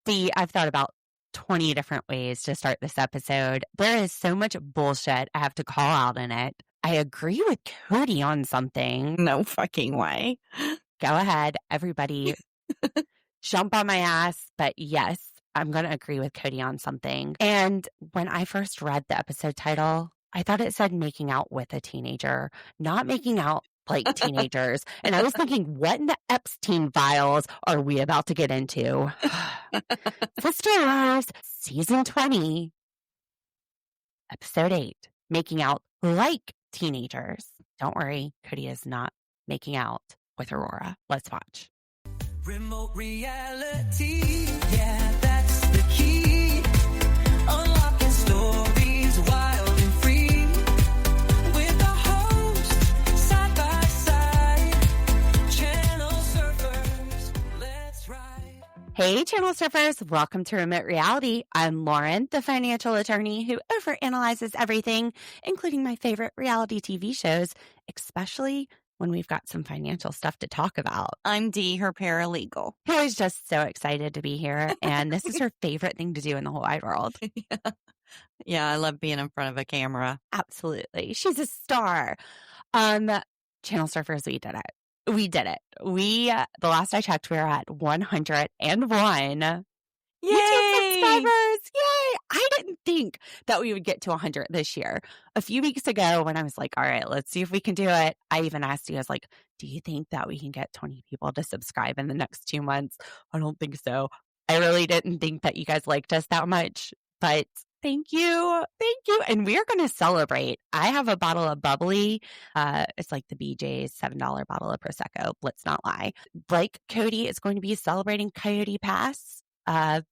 See, I've thought about 20 different ways to start this episode. There is so much bullshit I have to call out in it. I agree with Kody on something. No fucking way. Go ahead, everybody. Jump on my ass. But yes, I'm going to agree with Kody on something. And when I first read the episode title, I thought it said making out with a teenager, not making out like teenagers. And I was thinking, what in the Epstein files are we about to get into? Sister Wives, season 20, episode 8, making out like teenagers. Don't worry, Kody is not making out with Aurora. Let's watch. Remote reality, yeah, that's the key. Unlocking stories wild and free. With the host, side by side. Channel surfers, let's ride. Hey, Channel Surfers. Welcome to Remote Reality. I'm Lauren, the financial attorney who overanalyzes everything, including my favorite reality TV shows, especially when we've got some financial stuff to talk about. I'm Dee, her paralegal. Who is just so excited to be here, and this is her favorite thing to do in the whole wide world. Yeah, I love being in front of a camera. Absolutely. She's a star. Channel Surfers, we did it. We did it. The last I checked, we were at 101 Yay! YouTube subscribers. Yay! I didn't think that we would get to 100 this year. A few weeks ago when I was like, all right, let's see if we can do it. I even asked you, I was like, do you think that we can get 20 people to subscribe in the next 2 months? I don't think so. I really didn't think that you guys liked us that much, but thank you. Thank you. And we're going to celebrate. I have a bottle of bubbly. It's like the BJ's $7 bottle of Prosecco. Let's not lie. Blake Kody is going to be celebrating Coyote Pass at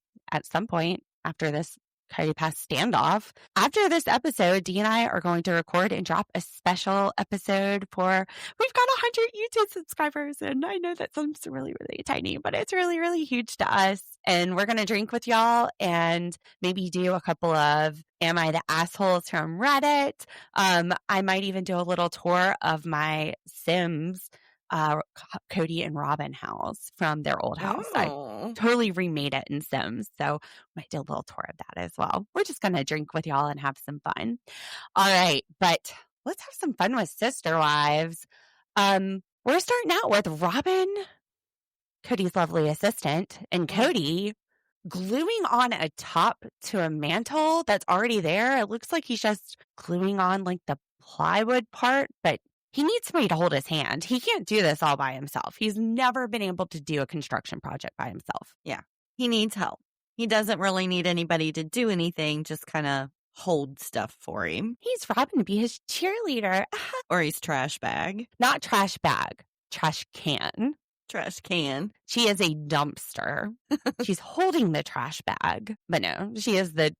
some point after this Coyote Pass standoff. After this episode, Dee and I are going to record and drop a special episode for, we've got 100 YouTube subscribers. And I know that sounds really, really tiny, but it's really, really huge to us. And we're going to drink with y'all and maybe do a couple of Am I the Assholes from Reddit? I might even do a little tour of my Sims Kody and Robyn house from their old house. Oh. I totally remade it in Sims, so might do a little tour of that as well. We're just gonna drink with y'all and have some fun. All right, but let's have some fun with Sister Wives. We're starting out with Robyn, Kody's lovely assistant, and Kody gluing on a top to a mantle that's already there. It looks like he's just gluing on like the plywood part, but he needs somebody to hold his hand. He can't do this all by himself. He's never been able to do a construction project by himself. Yeah, he needs help. He doesn't really need anybody to do anything, just kind of hold stuff for him. He's Robyn to be his cheerleader. Or he's trash bag. Not trash bag, trash can. Trash can. She is a dumpster. She's holding the trash bag. But no, she is the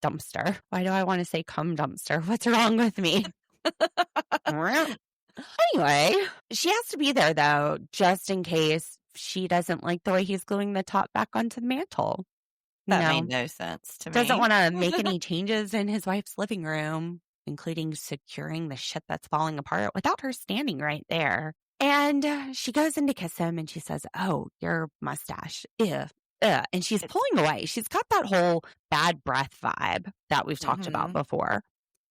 dumpster. Why do I want to say cum dumpster? What's wrong with me? Anyway, she has to be there, though, just in case she doesn't like the way he's gluing the top back onto the mantle. That made no sense to me. Doesn't want to make any changes in his wife's living room, including securing the shit that's falling apart without her standing right there. And she goes in to kiss him and she says, oh, your mustache. Ew. And she's pulling away. She's got that whole bad breath vibe that we've talked about before.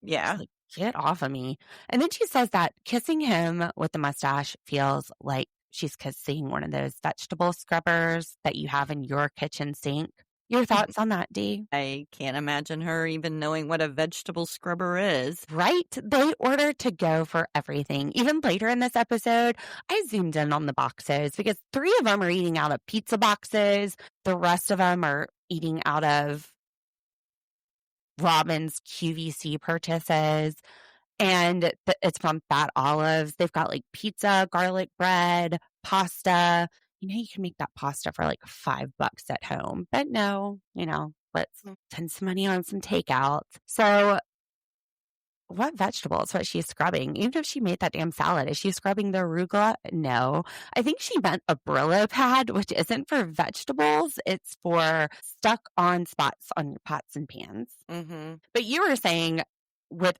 Yeah. Like, get off of me. And then she says that kissing him with the mustache feels like she's kissing one of those vegetable scrubbers that you have in your kitchen sink. Your thoughts on that, Dee? I can't imagine her even knowing what a vegetable scrubber is. Right? They order to go for everything. Even later in this episode, I zoomed in on the boxes because 3 of them are eating out of pizza boxes. The rest of them are eating out of Robyn's QVC purchases, and it's from Fat Olives. They've got like pizza, garlic bread, pasta. You know, you can make that pasta for like $5 at home, but no, let's spend some money on some takeout. So what vegetables was she scrubbing? Even if she made that damn salad, is she scrubbing the arugula? No. I think she meant a Brillo pad, which isn't for vegetables. It's for stuck on spots on your pots and pans. Mm-hmm. But you were saying with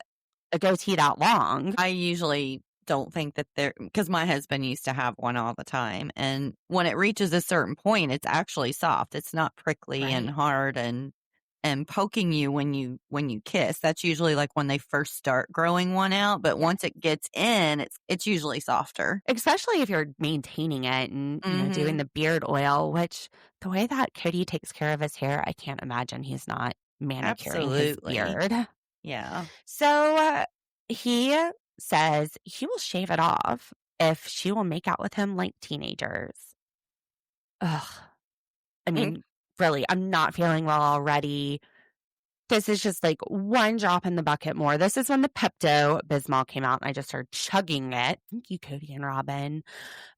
a goatee that long. I usually don't think that because my husband used to have one all the time. And when it reaches a certain point, it's actually soft. It's not prickly and Right. hard and poking you when you kiss. That's usually like when they first start growing one out. But once it gets in, it's usually softer. Especially if you're maintaining it and, doing Mm-hmm. the beard oil, which the way that Kody takes care of his hair, I can't imagine he's not manicuring his Absolutely. beard. Yeah. So he says he will shave it off if she will make out with him like teenagers. Ugh. I mean, really, I'm not feeling well already. This is just like one drop in the bucket more. This is when the Pepto-Bismol came out and I just started chugging it. Thank you, Kody and Robyn.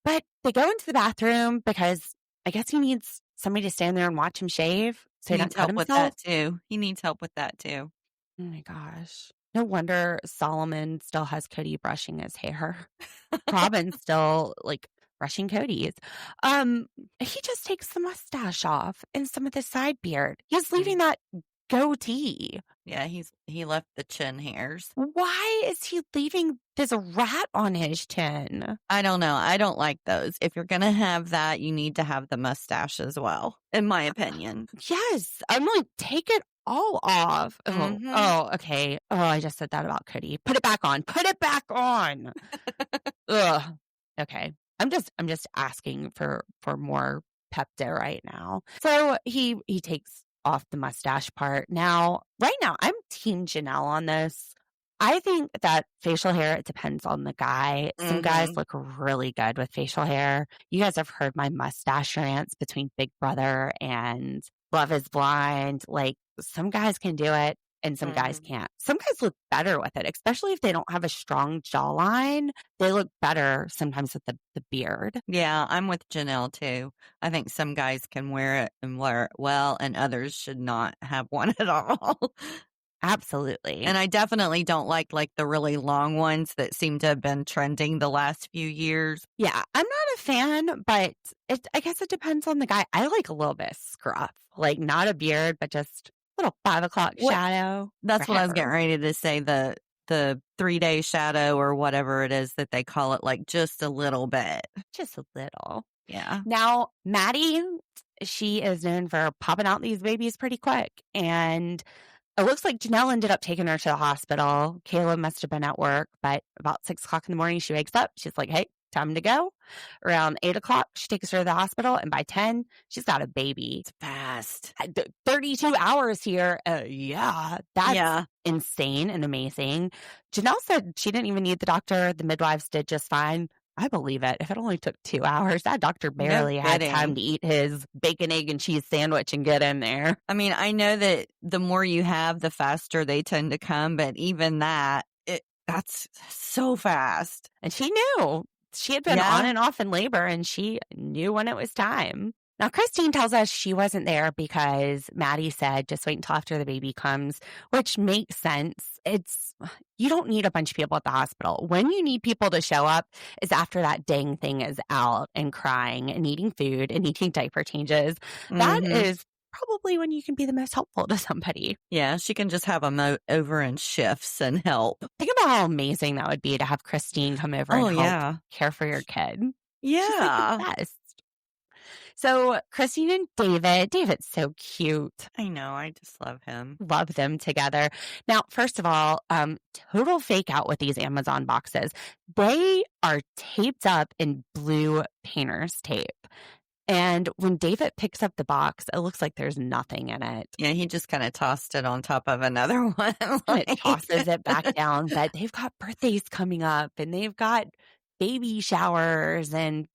But they go into the bathroom because I guess he needs somebody to stand there and watch him shave so he He needs doesn't cut help with himself. that too. He needs help with that too. Oh my gosh. No wonder Solomon still has Kody brushing his hair. Robyn's still like brushing Kody's. He just takes the mustache off and some of the side beard. He's leaving that goatee. Yeah, he left the chin hairs. Why is he leaving this rat on his chin? I don't know. I don't like those. If you're going to have that, you need to have the mustache as well, in my opinion. Yes. I'm like, take it all off. Oh, okay. Oh, I just said that about Kody. Put it back on. Put it back on. Ugh. Okay. I'm just asking for more Pepto right now. So he takes off the mustache part. Now, right now, I'm Team Janelle on this. I think that facial hair, it depends on the guy. Some guys look really good with facial hair. You guys have heard my mustache rants between Big Brother and Love is Blind. Like, some guys can do it and some guys can't. Some guys look better with it, especially if they don't have a strong jawline. They look better sometimes with the beard. Yeah, I'm with Janelle too. I think some guys can wear it and wear it well, and others should not have one at all. Absolutely. And I definitely don't like the really long ones that seem to have been trending the last few years. Yeah, I'm not a fan, but I guess it depends on the guy. I like a little bit of scruff, like not a beard, but just a little 5 o'clock shadow. That's what I was getting ready to say. The 3-day shadow or whatever it is that they call it, like just a little bit. Just a little. Yeah. Now, Maddie, she is known for popping out these babies pretty quick. And it looks like Janelle ended up taking her to the hospital. Kayla must have been at work, but about 6 o'clock in the morning, she wakes up. She's like, hey, time to go. Around 8 o'clock, she takes her to the hospital. And by 10, she's got a baby. It's fast. 32 hours here. Yeah, that's insane and amazing. Janelle said she didn't even need the doctor. The midwives did just fine. I believe it. If it only took 2 hours, that doctor barely had time to eat his bacon, egg, and cheese sandwich and get in there. I mean, I know that the more you have, the faster they tend to come, but even that's so fast. And she knew. She had been on and off in labor, and she knew when it was time. Now, Christine tells us she wasn't there because Maddie said, just wait until after the baby comes, which makes sense. You don't need a bunch of people at the hospital. When you need people to show up is after that dang thing is out and crying and needing food and needing diaper changes. That is probably when you can be the most helpful to somebody. Yeah, she can just have them over in shifts and help. Think about how amazing that would be to have Christine come over and help care for your kid. Yeah. She's like the best. So Christine and David's so cute. I know. I just love him. Love them together. Now, first of all, total fake out with these Amazon boxes. They are taped up in blue painter's tape. And when David picks up the box, it looks like there's nothing in it. Yeah, he just kind of tossed it on top of another one. It tosses it back down. But they've got birthdays coming up and they've got baby showers and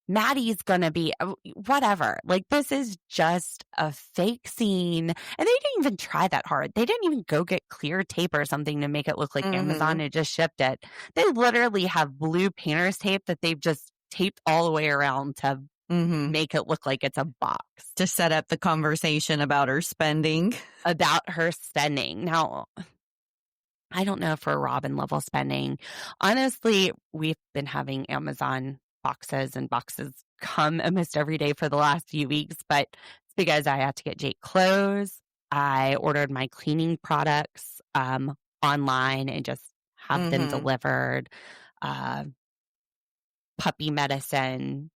Maddie's gonna be whatever. Like, this is just a fake scene. And they didn't even try that hard. They didn't even go get clear tape or something to make it look like Amazon had just shipped it. They literally have blue painter's tape that they've just taped all the way around to make it look like it's a box. To set up the conversation about her spending. Now, I don't know for Robyn level spending. Honestly, we've been having Amazon boxes come almost every day for the last few weeks, but it's because I had to get Jake clothes. I ordered my cleaning products online and just have them delivered. uh, puppy medicine.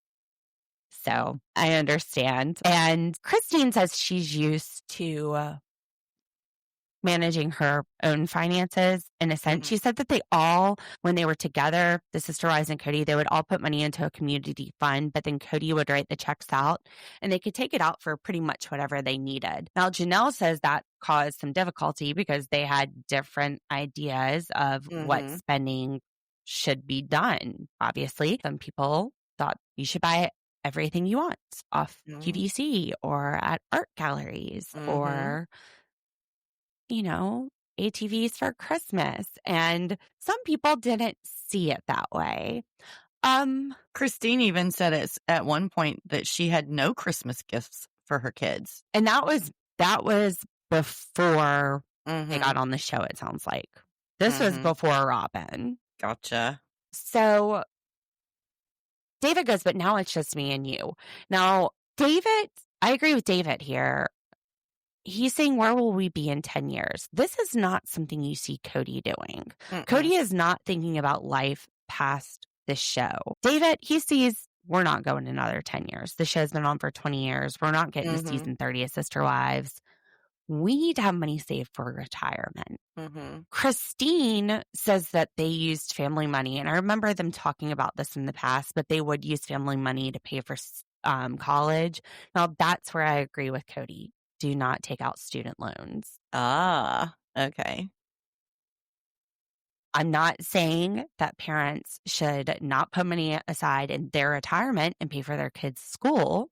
So I understand. And Christine says she's used to managing her own finances in a sense. She said that they all, when they were together, the sister wives and Kody, they would all put money into a community fund, but then Kody would write the checks out and they could take it out for pretty much whatever they needed. Now, Janelle says that caused some difficulty because they had different ideas of what spending should be done. Obviously, some people thought you should buy everything you want off QVC or at art galleries or ATVs for Christmas. And some people didn't see it that way. Christine even said it at one point that she had no Christmas gifts for her kids. And that was before they got on the show, it sounds like. This was before Robyn. Gotcha. So David goes, but now it's just me and you. Now, David, I agree with David here. He's saying, where will we be in 10 years? This is not something you see Kody doing. Kody is not thinking about life past this show. David, he sees, we're not going another 10 years. The show's been on for 20 years. We're not getting to season 30 of Sister Wives. We need to have money saved for retirement. Christine says that they used family money. And I remember them talking about this in the past, but they would use family money to pay for college. Now, that's where I agree with Kody. Do not take out student loans. Ah, okay. I'm not saying that parents should not put money aside in their retirement and pay for their kids' school.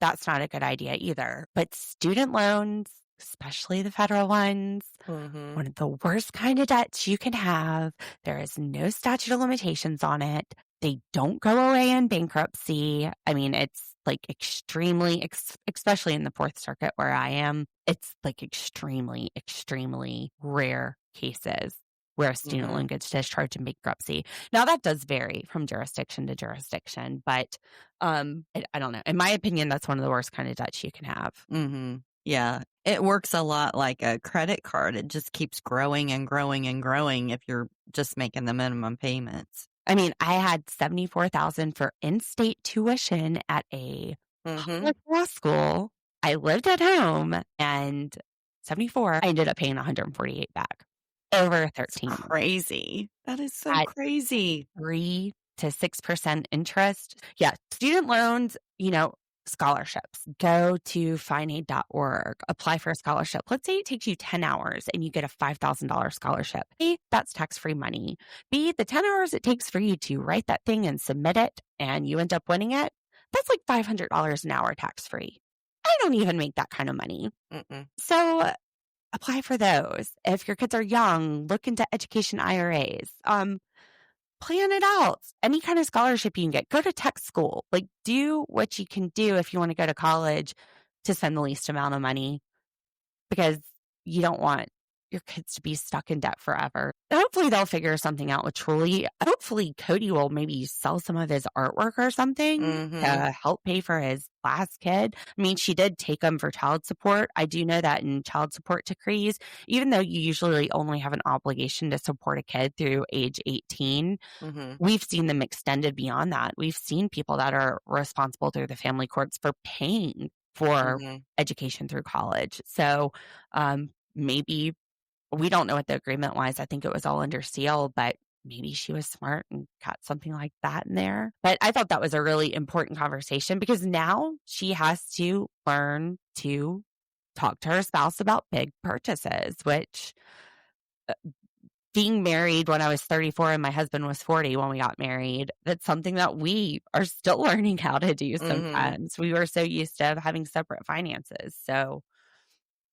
That's not a good idea either. But student loans, especially the federal ones, one of the worst kind of debts you can have. There is no statute of limitations on it. They don't go away in bankruptcy. I mean, it's like extremely, especially in the Fourth Circuit where I am, it's like extremely, extremely rare cases where a student loan gets discharged in bankruptcy. Now, that does vary from jurisdiction to jurisdiction, but I don't know. In my opinion, that's one of the worst kind of debts you can have. Yeah, it works a lot like a credit card. It just keeps growing and growing and growing if you're just making the minimum payments. I mean, I had $74,000 for in-state tuition at a public law school. I lived at home, and 74, I ended up paying 148 back over 13. That's crazy. That is so At crazy. 3 to 6% interest. Yeah, student loans, scholarships. Go to finaid.org, apply for a scholarship. Let's say it takes you 10 hours and you get a $5,000 scholarship. A, that's tax-free money. B, the 10 hours it takes for you to write that thing and submit it and you end up winning it, that's like $500 an hour tax-free. I don't even make that kind of money. So apply for those. If your kids are young, look into education IRAs. Plan it out. Any kind of scholarship you can get. Go to tech school. Like, do what you can do if you want to go to college to spend the least amount of money, because you don't want your kids to be stuck in debt forever. Hopefully they'll figure something out with Truly. Hopefully Kody will maybe sell some of his artwork or something to help pay for his last kid. I mean, she did take him for child support. I do know that in child support decrees, even though you usually only have an obligation to support a kid through age 18, we've seen them extended beyond that. We've seen people that are responsible through the family courts for paying for education through college. So maybe, we don't know what the agreement was. I think it was all under seal, but maybe she was smart and got something like that in there. But I thought that was a really important conversation because now she has to learn to talk to her spouse about big purchases, which being married when I was 34 and my husband was 40 when we got married, that's something that we are still learning how to do sometimes. We were so used to having separate finances. So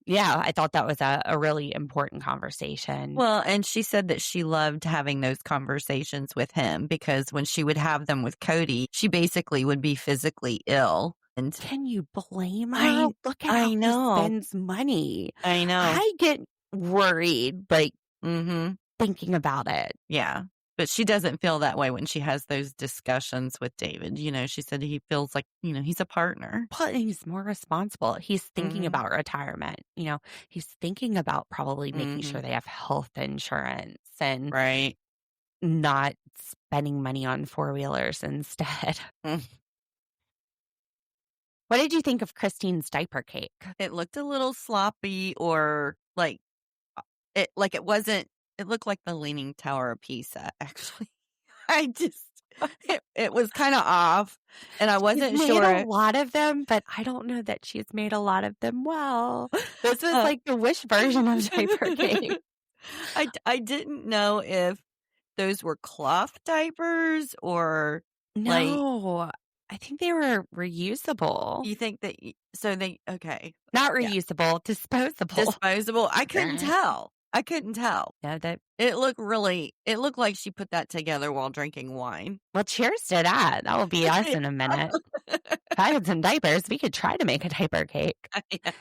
yeah, I thought that was a really important conversation. Well, and she said that she loved having those conversations with him because when she would have them with Kody, she basically would be physically ill. And can you blame her? Look at how he spends money. I know. I get worried, like, thinking about it. Yeah. But she doesn't feel that way when she has those discussions with David. She said he feels like, he's a partner. But he's more responsible. He's thinking about retirement. He's thinking about probably making sure they have health insurance. And right. not spending money on four-wheelers instead. Mm. What did you think of Christine's diaper cake? It looked a little sloppy, or like it wasn't. It looked like the Leaning Tower of Pisa. Actually, I just it was kind of off, and I wasn't She's sure. made a lot of them, but I don't know that she's made a lot of them well. This was like the Wish version of diaper cake. I didn't know if those were cloth diapers or like. No, I think they were reusable. You think that okay. Not Yeah. reusable, disposable. Disposable. I couldn't tell. Yeah, It looked like she put that together while drinking wine. well, cheers to that. That will be us in a minute. If I had some diapers, we could try to make a diaper cake. Yeah.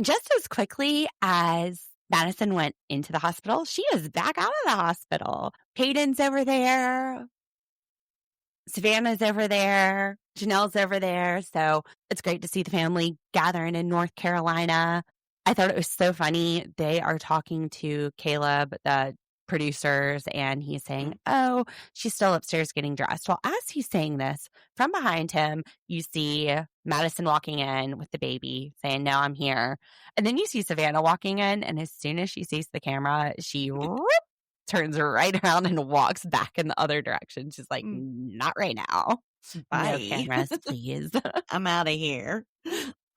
Just as quickly as Madison went into the hospital, she is back out of the hospital. Peyton's over there. Savannah's over there. Janelle's over there. So it's great to see the family gathering in North Carolina. I thought it was so funny. They are talking to Caleb, the producers, and he's saying, oh, she's still upstairs getting dressed. Well, as he's saying this, from behind him, you see Madison walking in with the baby saying, no, I'm here. And then you see Savannah walking in, and as soon as she sees the camera, she turns right around and walks back in the other direction. She's like, not right now. Bye. No cameras, please. I'm out of here.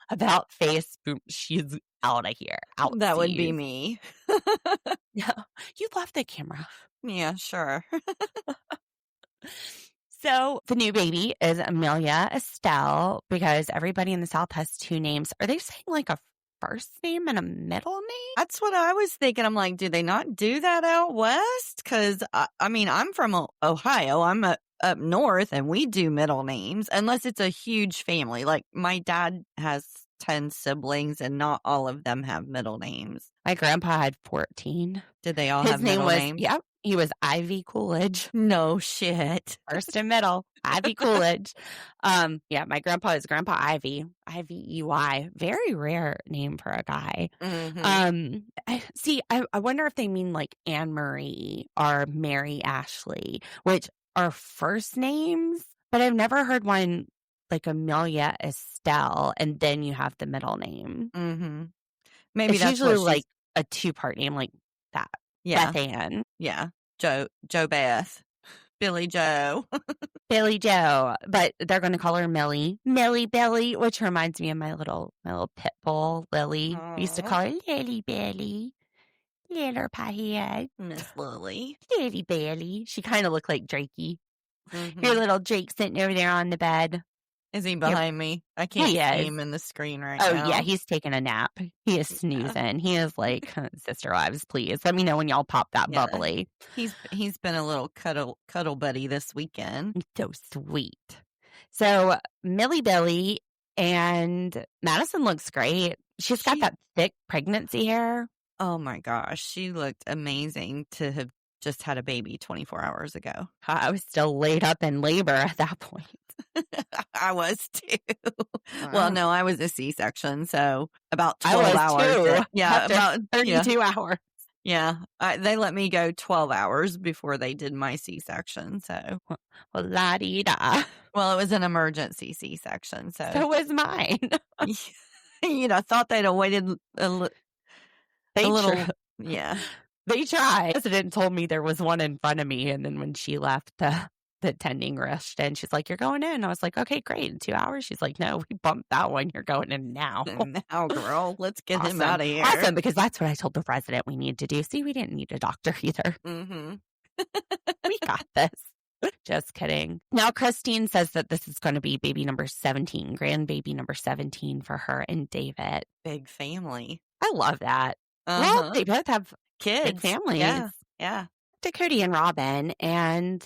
About face, boom, she's out of here. Out. That would be me. Yeah, you love the camera. Yeah, sure. So the new baby is Amelia Estelle, because everybody in the South has two names. Are they saying like a first name and a middle name? That's what I was thinking. I'm like, do they not do that out west? Because, I mean, I'm from Ohio. I'm up north, and we do middle names, unless it's a huge family. Like, my dad has 10 siblings, and not all of them have middle names. My grandpa had 14. Did they all His have name middle was, names? yep, he was Ivy Coolidge. No shit. First and middle, Ivy Coolidge. Yeah, my grandpa is Grandpa Ivy, Ivey. Very rare name for a guy. Mhm. I wonder if they mean like Anne Marie or Meri Ashley, which are first names, but I've never heard one like Amelia Estelle, and then you have the middle name. Mhm. Maybe It's that's usually what she's- like a two-part name like that. yeah, Beth Ann, yeah. Joe Beth, Billy Joe. Billy Joe, but they're going to call her Millie Billy, which reminds me of my little pit bull Lily. We used to Aw. call her Lily Billy, little piehead, Miss Lily. Lily Billy. She kind of looked like Drakey. Mhm. Your little Drake sitting over there on the bed. Is he behind me? I can't He see is. him in the screen right Oh now. yeah, he's taking a nap. He is snoozing. He is like, sister wives, please let me know when y'all pop that Yeah. bubbly. He's been a little cuddle buddy this weekend. So sweet. So Millie Billy and Madison looks great. She's got She- that thick pregnancy hair. Oh my gosh, she looked amazing to have just had a baby 24 hours ago. I was still laid up in labor at that point. I was too. Well, no, I was a C-section, so about I 12 was hours. too. Yeah, After about 32 hours. Yeah, they let me go 12 hours before they did my C-section. So, Well, la-dee-da. well, it was an emergency C-section. So, So was mine. thought they'd have waited a They little. tried. Yeah. They tried. The president told me there was one in front of me, and then when she left, the attending rushed in. She's like, "You're going in." I was like, "Okay, great." In 2 hours, she's like, "No, we bumped that one. You're going in now." Now, girl, let's get him Awesome. out of here. Awesome, because that's what I told the resident we need to do. See, we didn't need a doctor either. Mm-hmm. We got this. Just kidding. Now, Christine says that this is going to be baby number 17, grandbaby number 17 for her and David. Big family. I love that. Uh-huh. Well, they both have Kids. big families. Yeah. To Kody and Robyn. And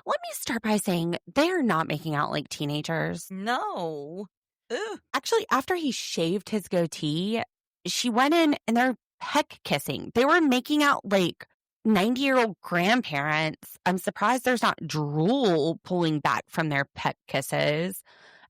let me start by saying they're not making out like teenagers. No. Ugh. Actually, after he shaved his goatee, she went in and they're peck kissing. They were making out like 90-year-old grandparents. I'm surprised there's not drool pulling back from their peck kisses.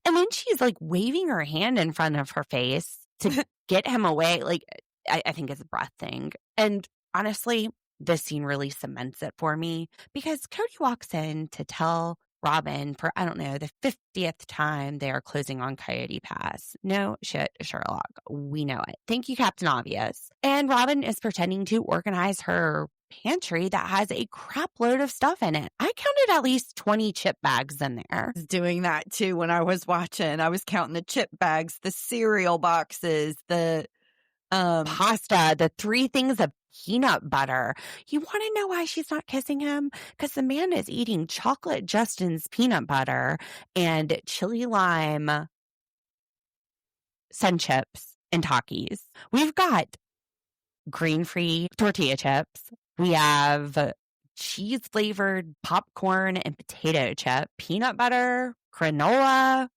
And then she's like waving her hand in front of her face to get him away. Like, I think it's a breath thing. And honestly, this scene really cements it for me because Kody walks in to tell Robyn for, I don't know, the 50th time they are closing on Coyote Pass. No shit, Sherlock. We know it. Thank you, Captain Obvious. And Robyn is pretending to organize her pantry that has a crap load of stuff in it. I counted at least 20 chip bags in there. I was doing that too when I was watching. I was counting the chip bags, the cereal boxes, the pasta, the 3 things of peanut butter. You want to know why she's not kissing him? Because the man is eating chocolate Justin's peanut butter and chili lime sun chips and Takis. We've got grain-free tortilla chips. We have cheese-flavored popcorn and potato chip, peanut butter, granola.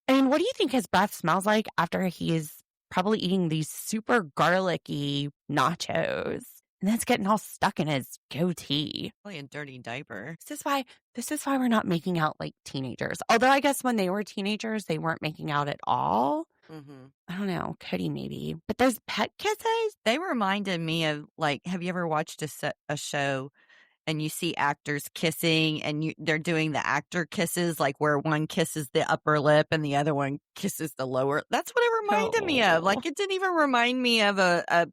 I mean, what do you think his breath smells like after he's probably eating these super garlicky nachos? And that's getting all stuck in his goatee. Probably a dirty diaper. This is why we're not making out like teenagers. Although I guess when they were teenagers, they weren't making out at all. Mm-hmm. I don't know, Kody maybe. But those pet kisses, they reminded me of, like, have you ever watched a show and you see actors kissing and they're doing the actor kisses, like where one kisses the upper lip and the other one kisses the lower? That's what it reminded me of. Like, it didn't even remind me of a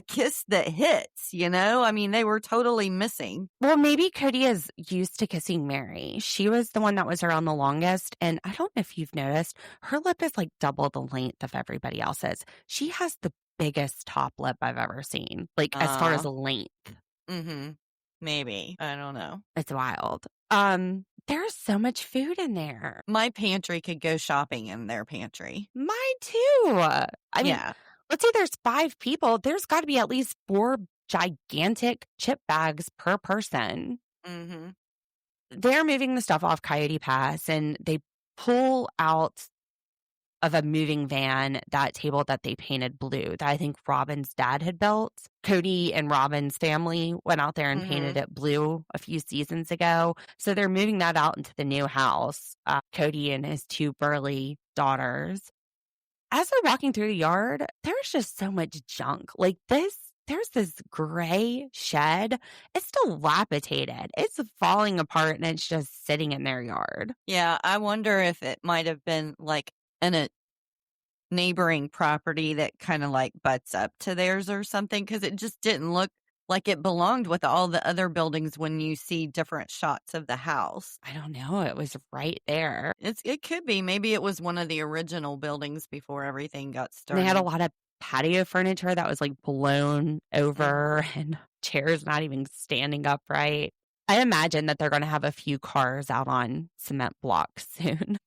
kiss that hits, you know? I mean, they were totally missing. Well, maybe Kody is used to kissing Meri. She was the one that was around the longest. And I don't know if you've noticed, her lip is like double the length of everybody else's. She has the biggest top lip I've ever seen, like as far as length. Mm-hmm. Maybe. I don't know. It's wild. There's so much food in there. My pantry could go shopping in their pantry. Mine too. I mean, Yeah. let's say there's 5 people. There's got to be at least 4 gigantic chip bags per person. Mm-hmm. They're moving the stuff off Coyote Pass and they pull out of a moving van that table that they painted blue that I think Robyn's dad had built. Kody and Robyn's family went out there and painted it blue a few seasons ago. So they're moving that out into the new house. Kody and his 2 burly daughters. As they're walking through the yard, there's just so much junk. Like there's this gray shed. It's dilapidated. It's falling apart and it's just sitting in their yard. Yeah, I wonder if it might have been like in a neighboring property that kind of like butts up to theirs or something, because it just didn't look like it belonged with all the other buildings when you see different shots of the house. I don't know. It was right there. It could be. Maybe it was one of the original buildings before everything got started. They had a lot of patio furniture that was like blown over and chairs not even standing upright. I imagine that they're going to have a few cars out on cement blocks soon.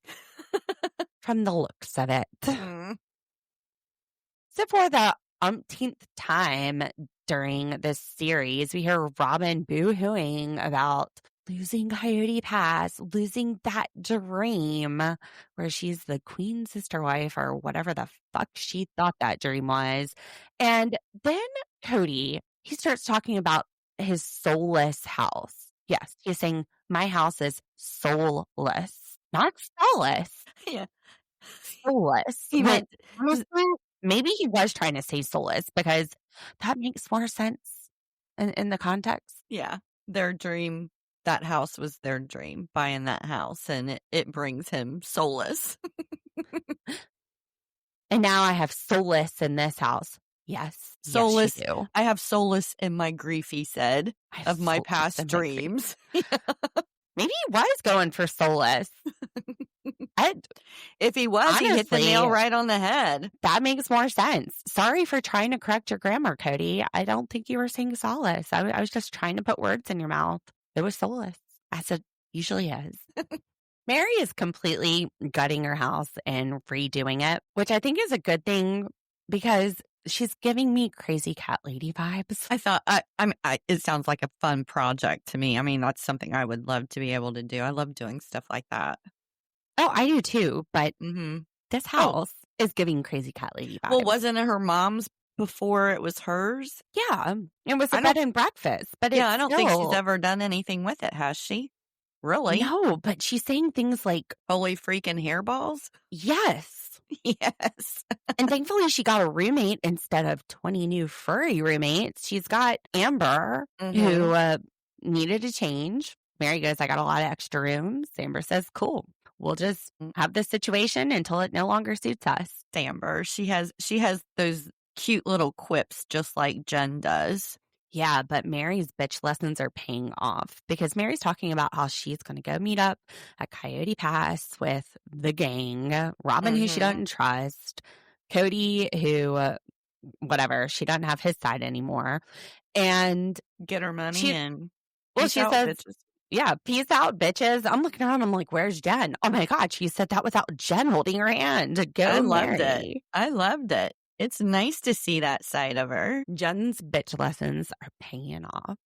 From the looks of it. Mm. So for the umpteenth time during this series, we hear Robyn boo-hooing about losing Coyote Pass, losing that dream where she's the queen sister wife or whatever the fuck she thought that dream was. And then Kody, he starts talking about his soulless house. Yes, he's saying, my house is soulless, not soulless. Yeah. Soulless. He But meant, maybe he was trying to say soulless because that makes more sense in the context. yeah, their dream, that house was their dream, buying that house, and it brings him solace. And now I have solace in this house. Yes. Solace. Yes, you do. I have solace in my grief, he said, I have of my solace past in my grief. dreams. Maybe he was going for solace. If he was, he hit the Honestly, nail right on the head. that makes more sense. Sorry for trying to correct your grammar, Kody. I don't think you were saying solace. I was just trying to put words in your mouth. It was solace, as it usually is. Meri is completely gutting her house and redoing it, which I think is a good thing because she's giving me crazy cat lady vibes. I thought, it sounds like a fun project to me. I mean, that's something I would love to be able to do. I love doing stuff like that. Oh, I do too, but Mm-hmm. this house is giving crazy cat lady vibes. Well, wasn't it her mom's before it was hers? Yeah, it was I a don't- bed and breakfast, but Yeah, I don't think still- she's ever done anything with it, has she? Really? No, but she's saying things like, Holy freaking hairballs? yes. Yes. And thankfully, she got a roommate instead of 20 new furry roommates. She's got Amber, who needed a change. Meri goes, I got a lot of extra rooms. Amber says, cool. We'll just have this situation until it no longer suits us. Amber, she has those cute little quips just like Jen does. Yeah, but Meri's bitch lessons are paying off because Meri's talking about how she's going to go meet up at Coyote Pass with the gang, Robyn, who she doesn't trust, Kody, who, whatever, she doesn't have his side anymore, and get her money and she says, bitches. Yeah, peace out, bitches. I'm looking around, I'm like, where's Jen? Oh my God, she said that without Jen holding her hand. Go, Meri. I loved it. It's nice to see that side of her. Jen's bitch lessons are paying off.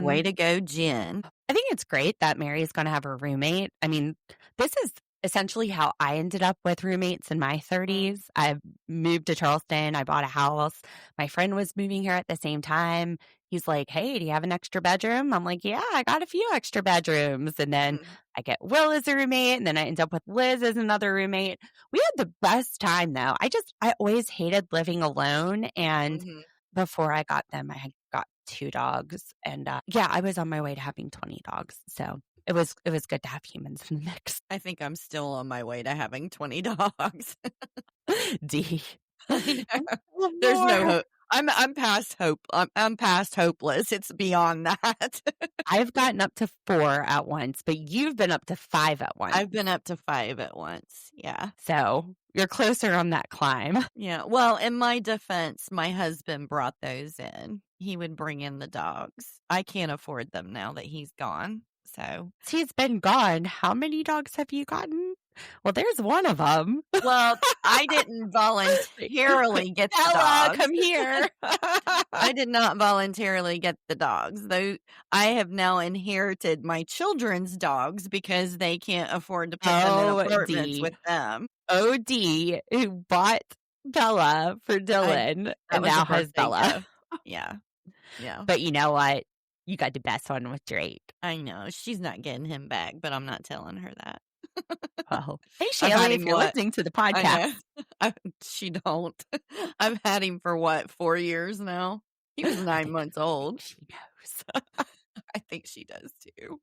Way to go, Jen. I think it's great that Meri's going to have her roommate. I mean, this is essentially how I ended up with roommates in my 30s. I moved to Charleston. I bought a house. My friend was moving here at the same time. He's like, hey, do you have an extra bedroom? I'm like, yeah, I got a few extra bedrooms. And then I get Will as a roommate. And then I end up with Liz as another roommate. We had the best time, though. I always hated living alone. And before I got them, I had got 2 dogs. And yeah, I was on my way to having 20 dogs. So it was good to have humans in the mix. I think I'm still on my way to having 20 dogs. D. There's no hope. I'm past hope. I'm past hopeless. It's beyond that. I've gotten up to 4 at once, but you've been up to 5 at once. I've been up to 5 at once. Yeah. So you're closer on that climb. Yeah. Well, in my defense, my husband brought those in. He would bring in the dogs. I can't afford them now that he's gone. So he's been gone. How many dogs have you gotten? Well, there's one of them. Well, I didn't voluntarily get the dogs. Come here. I did not voluntarily get the dogs, though. I have now inherited my children's dogs because they can't afford to put them in apartments with them. OD, who bought Bella for Dylan and now has Bella. Yeah. Yeah. But you know what? You got the best one with Drake. I know. She's not getting him back, but I'm not telling her that. Well, hey, Shayla, if you're listening to the podcast. She don't. I've had him for 4 years now? He was 9 months old. She knows. I think she does too.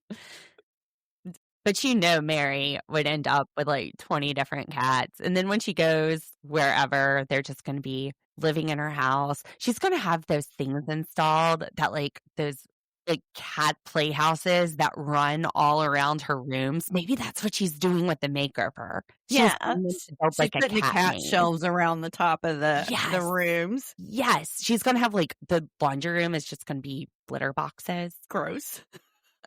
But you know, Meri would end up with like 20 different cats. And then when she goes wherever, they're just going to be living in her house. She's going to have those things installed that like those like cat playhouses that run all around her rooms. Maybe that's what she's doing with the makeover. She's like putting the cat shelves around the top of the rooms. Yes. She's going to have like the laundry room is just going to be litter boxes. Gross.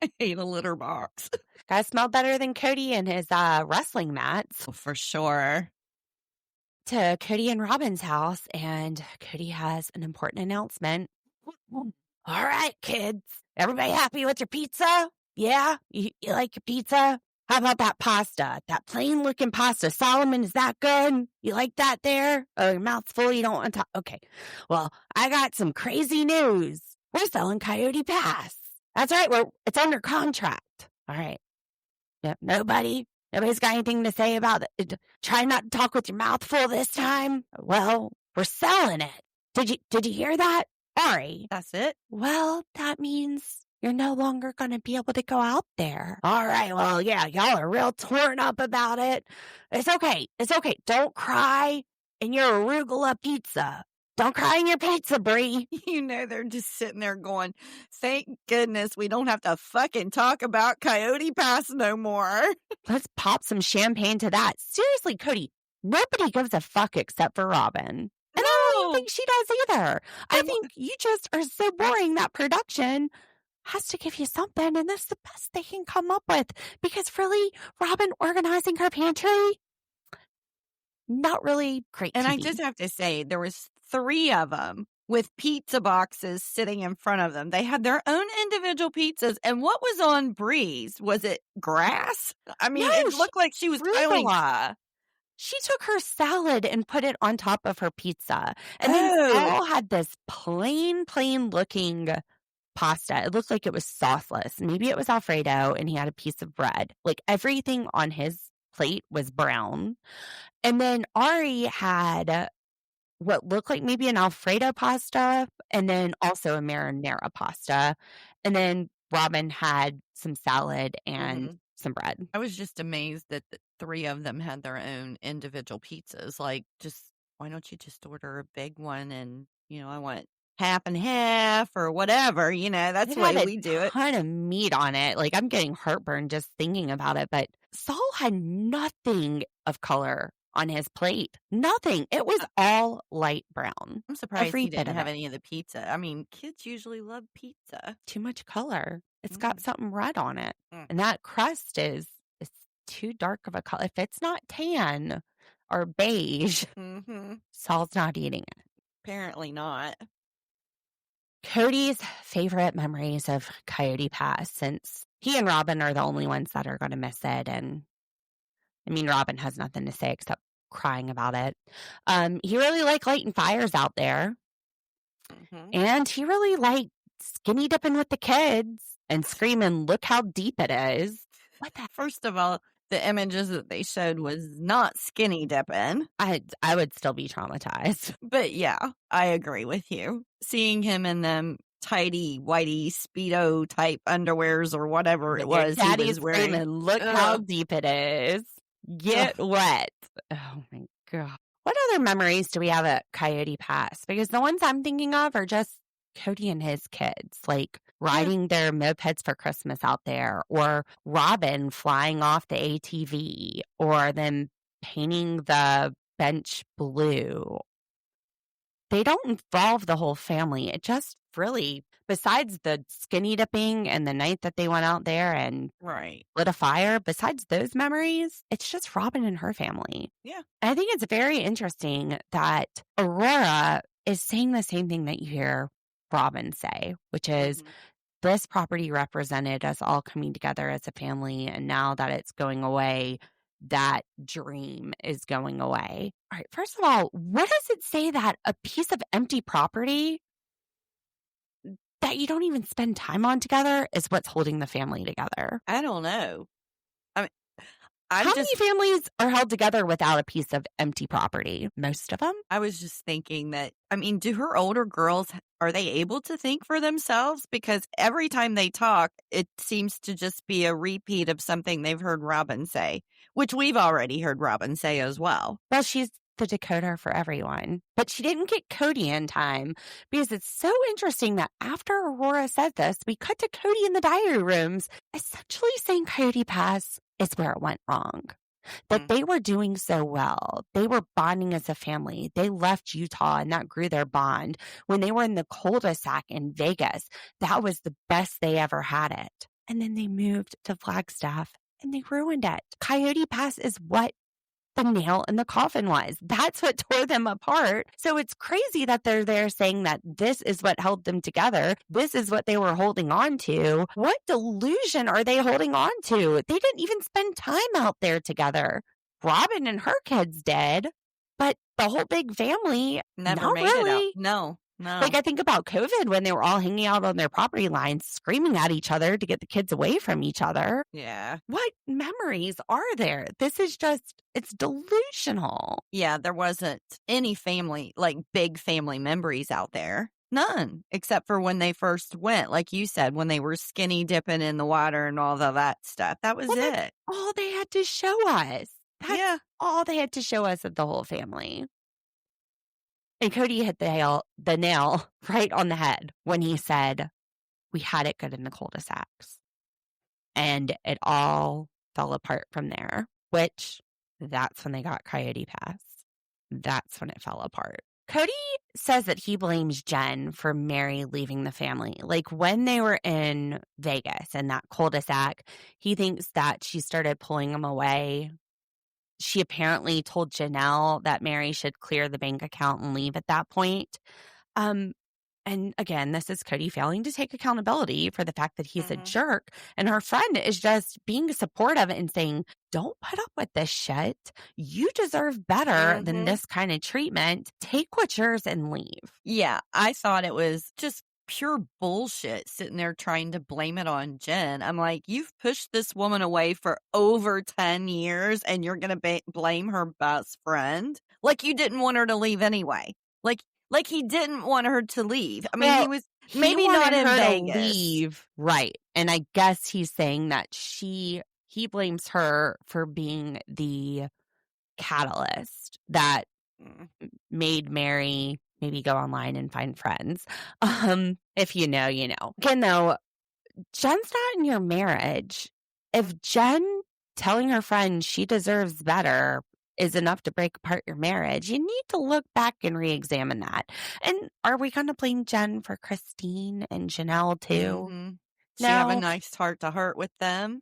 I hate a litter box. Gotta smell better than Kody and his wrestling mats. Oh, for sure. To Kody and Robyn's house, and Kody has an important announcement. All right, kids. Everybody happy with your pizza? Yeah? You like your pizza? How about that pasta? That plain-looking pasta. Solomon, is that good? You like that there? Oh, your mouth's full, you don't want to... Okay. Well, I got some crazy news. We're selling Coyote Pass. That's right. It's under contract. All right. Yep. Nobody's got anything to say about it. Try not to talk with your mouth full this time. Well, we're selling it. Did you hear that? Sorry. That's it? Well, that means you're no longer going to be able to go out there. All right. Well, yeah, y'all are real torn up about it. It's okay. It's okay. Don't cry in your arugula pizza. Don't cry in your pizza, Brie. You know, they're just sitting there going, thank goodness we don't have to fucking talk about Coyote Pass no more. Let's pop some champagne to that. Seriously, Kody, nobody gives a fuck except for Robyn. And I don't even think she does either. I think you just are so boring that production has to give you something, and that's the best they can come up with. Because really, Robyn organizing her pantry, not really great And TV. I just have to say, there was 3 of them with pizza boxes sitting in front of them. They had their own individual pizzas. And what was on Bree's? Was it grass? I mean, it looked like she was arugula. She took her salad and put it on top of her pizza. And then Saul had this plain looking pasta. It looked like it was sauceless. Maybe it was Alfredo, and he had a piece of bread. Like everything on his plate was brown. And then Ari had what looked like maybe an Alfredo pasta and then also a marinara pasta. And then Robyn had some salad and some bread. I was just amazed that the 3 of them had their own individual pizzas. Like, just why don't you just order a big one and, I want half and half or whatever, that's It the way had we do a it. ton of meat on it. Like, I'm getting heartburn just thinking about it. But Saul had nothing of color on his plate. Nothing. It was all light brown. I'm surprised Every he bit didn't of have it. any of the pizza. I mean, kids usually love pizza. Too much color. It's got something red on it. Mm. And that crust is too dark of a color. If it's not tan or beige, Saul's not eating it. Apparently not. Kody's favorite memories of Coyote Pass, since he and Robyn are the only ones that are going to miss it. And I mean, Robyn has nothing to say except crying about it. He really liked lighting fires out there. And he really liked skinny dipping with the kids and screaming, "Look how deep it is." What the? First of all, the images that they showed was not skinny dipping. I would still be traumatized. But yeah, I agree with you. Seeing him in them tidy, whitey, Speedo type underwears or whatever it was he Daddy's was wearing. screaming, "Look how deep it is. Get wet." Oh my God. What other memories do we have at Coyote Pass? Because the ones I'm thinking of are just Kody and his kids, like riding their mopeds for Christmas out there, or Robyn flying off the ATV, or them painting the bench blue. They don't involve the whole family. It just really, besides the skinny dipping and the night that they went out there and lit a fire, besides those memories, it's just Robyn and her family. Yeah. And I think it's very interesting that Aurora is saying the same thing that you hear Robyn say, which is this property represented us all coming together as a family. And now that it's going away, that dream is going away. All right. First of all, what does it say that a piece of empty property that you don't even spend time on together is what's holding the family together? I don't know. How many families are held together without a piece of empty property? Most of them. I was just thinking that, do her older girls, are they able to think for themselves? Because every time they talk, it seems to just be a repeat of something they've heard Robyn say, which we've already heard Robyn say as well. Well, she's the decoder for everyone, but she didn't get Kody in time, because it's so interesting that after Aurora said this, we cut to Kody in the diary rooms, essentially saying Coyote Pass is where it went wrong. That they were doing so well. They were bonding as a family. They left Utah and that grew their bond. When they were in the cul-de-sac in Vegas, that was the best they ever had it. And then they moved to Flagstaff and they ruined it. Coyote Pass is what the nail in the coffin was. That's what tore them apart. So it's crazy that they're there saying that this is what held them together. This is what they were holding on to. What delusion are they holding on to? They didn't even spend time out there together. Robyn and her kids did, but the whole big family never made it out. No. Like, I think about COVID when they were all hanging out on their property lines, screaming at each other to get the kids away from each other. Yeah. What memories are there? This is just, it's delusional. Yeah, there wasn't any family, like big family memories out there. None, except for when they first went, like you said, when they were skinny dipping in the water and all of that stuff. That was it. All they had to show us. That's all they had to show us of the whole family. And Kody hit the nail right on the head when he said, we had it good in the cul-de-sacs. And it all fell apart from there, which that's when they got Coyote Pass. That's when it fell apart. Kody says that he blames Jen for Meri leaving the family. Like, when they were in Vegas and that cul-de-sac, he thinks that she started pulling him away. She apparently told Janelle that Meri should clear the bank account and leave at that point. And again, this is Kody failing to take accountability for the fact that he's a jerk. And her friend is just being supportive and saying, don't put up with this shit. You deserve better than this kind of treatment. Take what's yours and leave. Yeah, I thought it was just pure bullshit sitting there trying to blame it on Jen. I'm like, you've pushed this woman away for over 10 years and you're going to blame her best friend? Like you didn't want her to leave anyway. Like he didn't want her to leave. I mean, Well, he was he maybe not wanted in her to Vegas. leave, right? And I guess he's saying that he blames her for being the catalyst that made Meri maybe go online and find friends. If you know, you know. Again, though, Jen's not in your marriage. If Jen telling her friend she deserves better is enough to break apart your marriage, you need to look back and re-examine that. And are we going to blame Jen for Christine and Janelle too? Mm-hmm. She have a No. nice heart to hurt with them.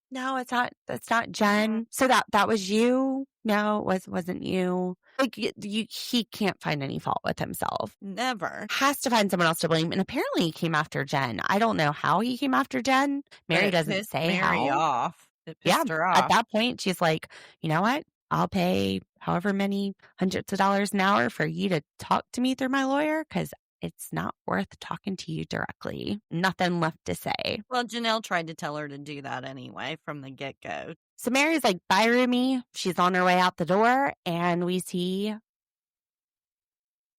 No, it's not. That's not Jen. So that was you. No, it wasn't you. Like he can't find any fault with himself. Never. Has to find someone else to blame. And apparently he came after Jen. I don't know how he came after Jen. Meri doesn't say Meri how. off. It pissed her off. At that point, she's like, you know what? I'll pay however many hundreds of dollars an hour for you to talk to me through my lawyer because it's not worth talking to you directly. Nothing left to say. Well, Janelle tried to tell her to do that anyway from the get-go. So Meri's like, bye, Rumi. She's on her way out the door, and we see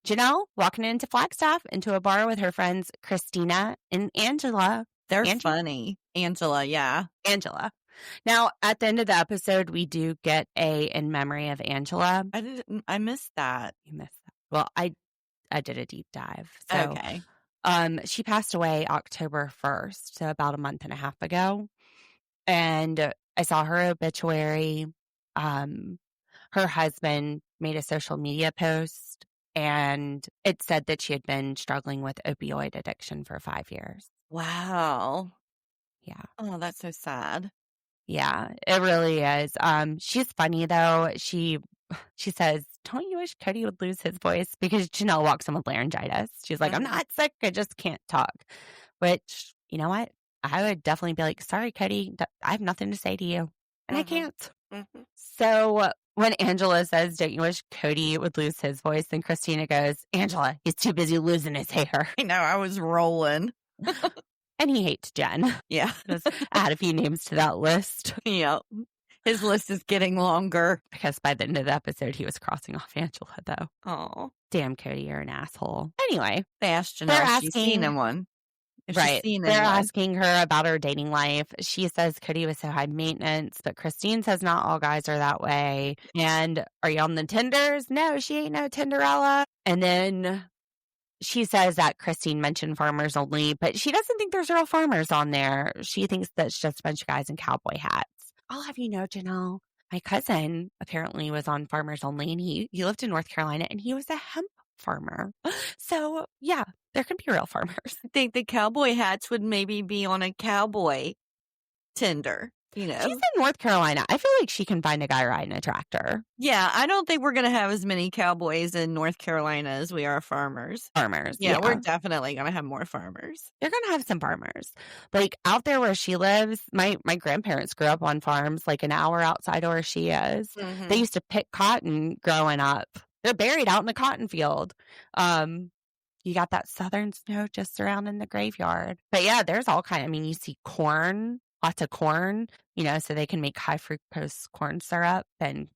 Janelle walking into Flagstaff into a bar with her friends Christina and Angela. They're funny. Angela, yeah. Angela. Now, at the end of the episode, we do get a in memory of Angela. I missed that. You missed that. Well, I did a deep dive. So, okay. She passed away October 1st, so about a month and a half ago. And I saw her obituary. Her husband made a social media post, and it said that she had been struggling with opioid addiction for 5 years. Wow. Yeah. Oh, that's so sad. Yeah, it really is. She's funny though. She says, "Don't you wish Kody would lose his voice?" Because Janelle walks in with laryngitis. She's like, "I'm not sick. I just can't talk." Which, you know what? I would definitely be like, "Sorry, Kody. I have nothing to say to you, and I can't." So when Angela says, "Don't you wish Kody would lose his voice?" and Christina goes, "Angela, he's too busy losing his hair." I know. I was rolling. And he hates Jen. Yeah. Just add a few names to that list. Yep. His list is getting longer. Because by the end of the episode, he was crossing off Angela, though. Oh. Damn, Kody, you're an asshole. Anyway. They asked Janelle if she's seen anyone. Right. They're asking her about her dating life. She says Kody was so high maintenance, but Christine says not all guys are that way. And are you on the Tinders? No, she ain't no Tinderella. And then she says that Christine mentioned farmers only, but she doesn't think there's real farmers on there. She thinks that's just a bunch of guys in cowboy hats. I'll have you know, Janelle, my cousin apparently was on farmers only, and he lived in North Carolina, and he was a hemp farmer. So, yeah, there can be real farmers. I think the cowboy hats would maybe be on a cowboy Tinder. You know, she's in North Carolina. I feel like she can find a guy riding a tractor. Yeah, I don't think we're going to have as many cowboys in North Carolina as we are farmers. Yeah, we're definitely going to have more farmers. They're going to have some farmers. Like out there where she lives, my grandparents grew up on farms like an hour outside of where she is. Mm-hmm. They used to pick cotton growing up. They're buried out in the cotton field. You got that southern snow just surrounding the graveyard. But yeah, there's all kind of, I mean, you see corn. Lots of corn, you know, so they can make high fructose corn syrup, and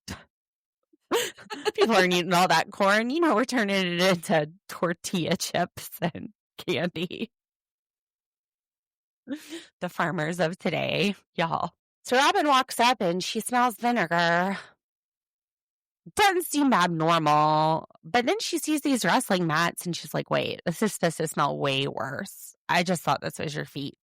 people are eating all that corn. You know, we're turning it into tortilla chips and candy. The farmers of today, y'all. So Robyn walks up and she smells vinegar. Doesn't seem abnormal, but then she sees these wrestling mats and she's like, wait, this is supposed to smell way worse. I just thought this was your feet.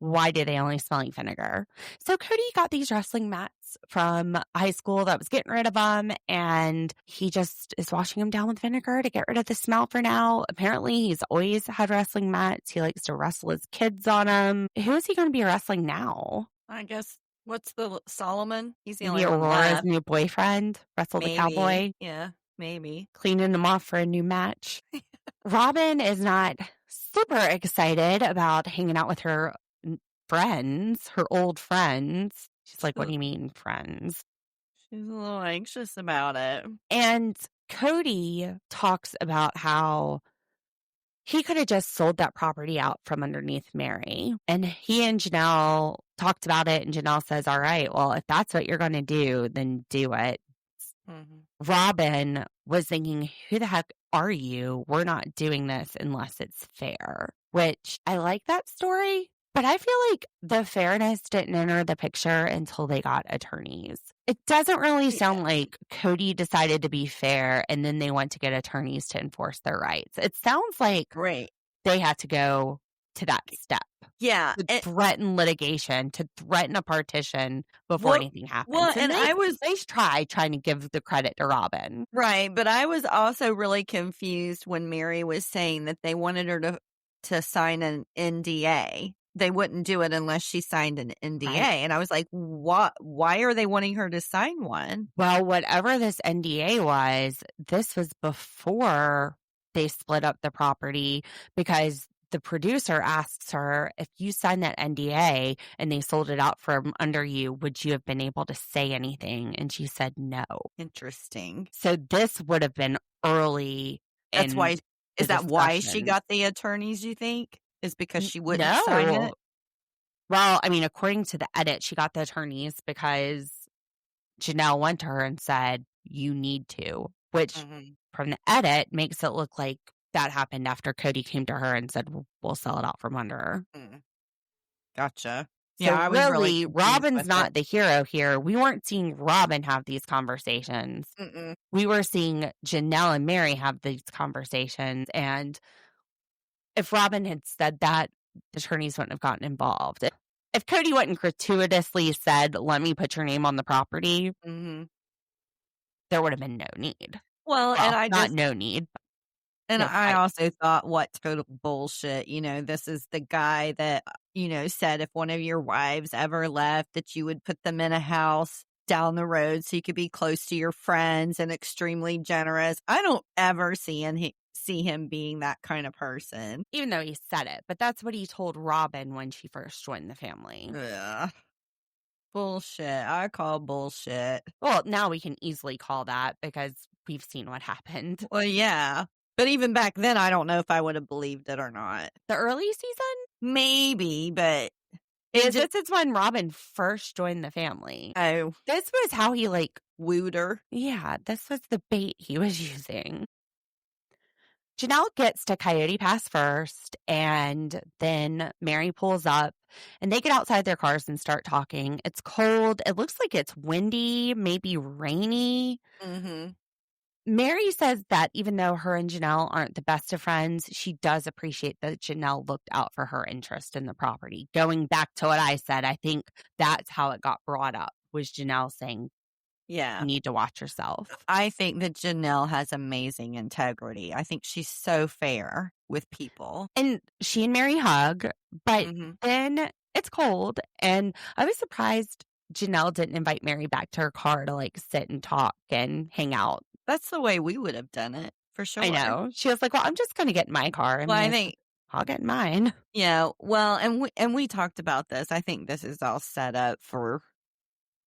Why did they only smell like vinegar? So Kody got these wrestling mats from high school that was getting rid of them, and he just is washing them down with vinegar to get rid of the smell for now. Apparently, he's always had wrestling mats. He likes to wrestle his kids on them. Who is he going to be wrestling now? I guess, what's the Solomon? He's the only one one Aurora's left. new boyfriend, wrestle the cowboy. Yeah, maybe. Cleaning him off for a new match. Robyn is not super excited about hanging out with her friends, her old friends. She's like, what do you mean, friends? She's a little anxious about it. And Kody talks about how he could have just sold that property out from underneath Meri. And he and Janelle talked about it, and Janelle says, all right, well, if that's what you're going to do, then do it. Robyn was thinking, who the heck are you? We're not doing this unless it's fair, which I like that story. But I feel like the fairness didn't enter the picture until they got attorneys. It doesn't really sound like Kody decided to be fair and then they went to get attorneys to enforce their rights. It sounds like they had to go to that step. Yeah. To threaten litigation, to threaten a partition before anything happens. Well, and they tried trying to give the credit to Robyn. Right. But I was also really confused when Meri was saying that they wanted her to sign an NDA. They wouldn't do it unless she signed an NDA. Right. And I was like, what? Why are they wanting her to sign one? Well, whatever this NDA was, this was before they split up the property, because the producer asks her, if you signed that NDA and they sold it out from under you, would you have been able to say anything? And she said no. Interesting. So this would have been early. That's why. Is that why she got the attorneys, you think? Is because she wouldn't sign it? Well, I mean, according to the edit, she got the attorneys because Janelle went to her and said, you need to, which from the edit makes it look like that happened after Kody came to her and said, we'll sell it out from under her. Gotcha. So yeah, I was really Robyn's not the hero here. We weren't seeing Robyn have these conversations. We were seeing Janelle and Meri have these conversations. And if Robyn had said that, the attorneys wouldn't have gotten involved. If Kody wouldn't gratuitously said, let me put your name on the property, there would have been no need. Well, and no need. And I also thought, what total bullshit. You know, this is the guy that, said if one of your wives ever left, that you would put them in a house down the road so you could be close to your friends and extremely generous. I don't ever see him being that kind of person. Even though he said it. But that's what he told Robyn when she first joined the family. Ugh. Bullshit. I call bullshit. Well, now we can easily call that because we've seen what happened. Well, yeah. But even back then, I don't know if I would have believed it or not. The early season? Maybe, but... This is when Robyn first joined the family. Oh. This was how he, wooed her. Yeah, this was the bait he was using. Janelle gets to Coyote Pass first, and then Meri pulls up, and they get outside their cars and start talking. It's cold. It looks like it's windy, maybe rainy. Meri says that even though her and Janelle aren't the best of friends, she does appreciate that Janelle looked out for her interest in the property. Going back to what I said, I think that's how it got brought up, was Janelle saying, you need to watch yourself. I think that Janelle has amazing integrity. I think she's so fair with people. And she and Meri hug, but then it's cold. And I was surprised Janelle didn't invite Meri back to her car to sit and talk and hang out. That's the way we would have done it, for sure. I know. She was like, well, I'm just going to get in my car. I think I'll get in mine. Yeah. Well, and we talked about this. I think this is all set up for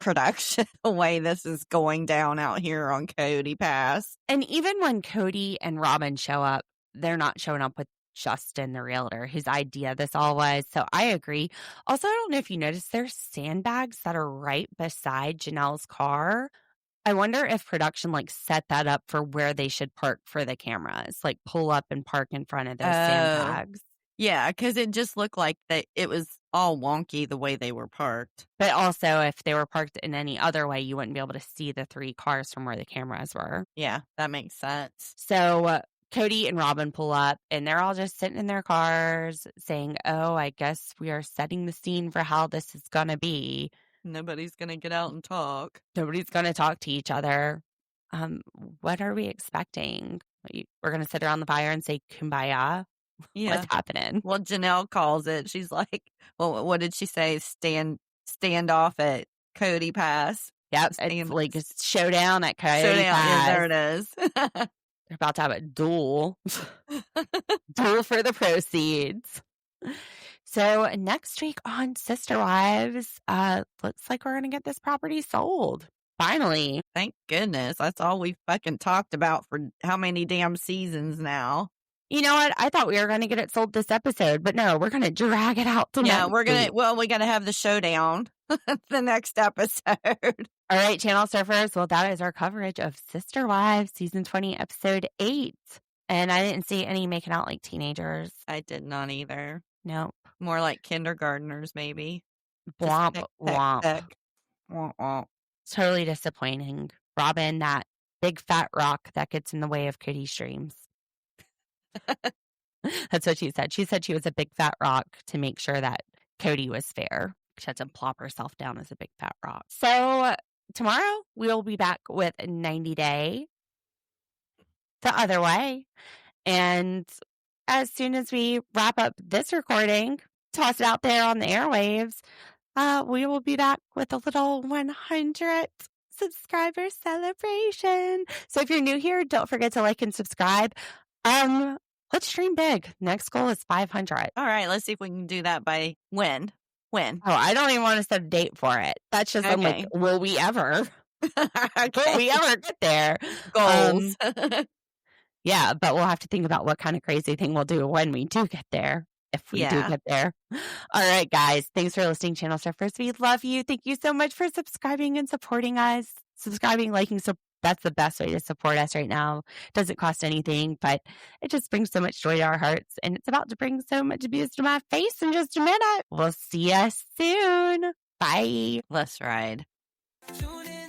production, the way this is going down out here on Coyote Pass. And even when Kody and Robyn show up, they're not showing up with Justin, the realtor, whose idea this all was. So I agree. Also, I don't know if you noticed, there's sandbags that are right beside Janelle's car. I wonder if production set that up for where they should park for the cameras, pull up and park in front of those sandbags. Yeah, because it just looked like that it was all wonky the way they were parked. But also, if they were parked in any other way, you wouldn't be able to see the three cars from where the cameras were. Yeah, that makes sense. So Kody and Robyn pull up, and they're all just sitting in their cars saying, oh, I guess we are setting the scene for how this is going to be. Nobody's going to get out and talk. Nobody's going to talk to each other. What are we expecting? We're going to sit around the fire and say kumbaya? Yeah. What's happening? Well, Janelle calls it. She's like, well, what did she say? Standoff at Coyote Pass. Yep. It's like a showdown at Coyote Pass. Yeah, there it is. They're about to have a duel. Duel for the proceeds. So next week on Sister Wives, looks like we're going to get this property sold. Finally. Thank goodness. That's all we fucking talked about for how many damn seasons now. You know what? I thought we were going to get it sold this episode, but no, we're going to drag it out to Yeah, next we're week. we got to have the showdown the next episode. All right, Channel Surfers. Well, that is our coverage of Sister Wives, Season 20, Episode 8. And I didn't see any making out like teenagers. I did not either. Nope. More like kindergartners, maybe. Womp, Peck, womp. peck. Womp, womp. Totally disappointing. Robyn, that big fat rock that gets in the way of Kody's dreams. That's what she said. She said she was a big fat rock to make sure that Kody was fair. She had to plop herself down as a big fat rock. So tomorrow we'll be back with 90 Day the other way. And as soon as we wrap up this recording, toss it out there on the airwaves, we will be back with a little 100 subscriber celebration. So if you're new here, don't forget to like and subscribe. Let's dream big. Next goal is 500. All right, let's see if we can do that by when. When? Oh, I don't even want to set a date for it. That's just, I'm like, will we ever? Will we ever get there? Goals. Yeah, but we'll have to think about what kind of crazy thing we'll do when we do get there. If we do get there. All right, guys. Thanks for listening, Channel Surfers. We love you. Thank you so much for subscribing and supporting us. Subscribing, liking, so that's the best way to support us right now. Doesn't cost anything, but it just brings so much joy to our hearts. And it's about to bring so much abuse to my face in just a minute. We'll see you soon. Bye. Let's ride. Tune in.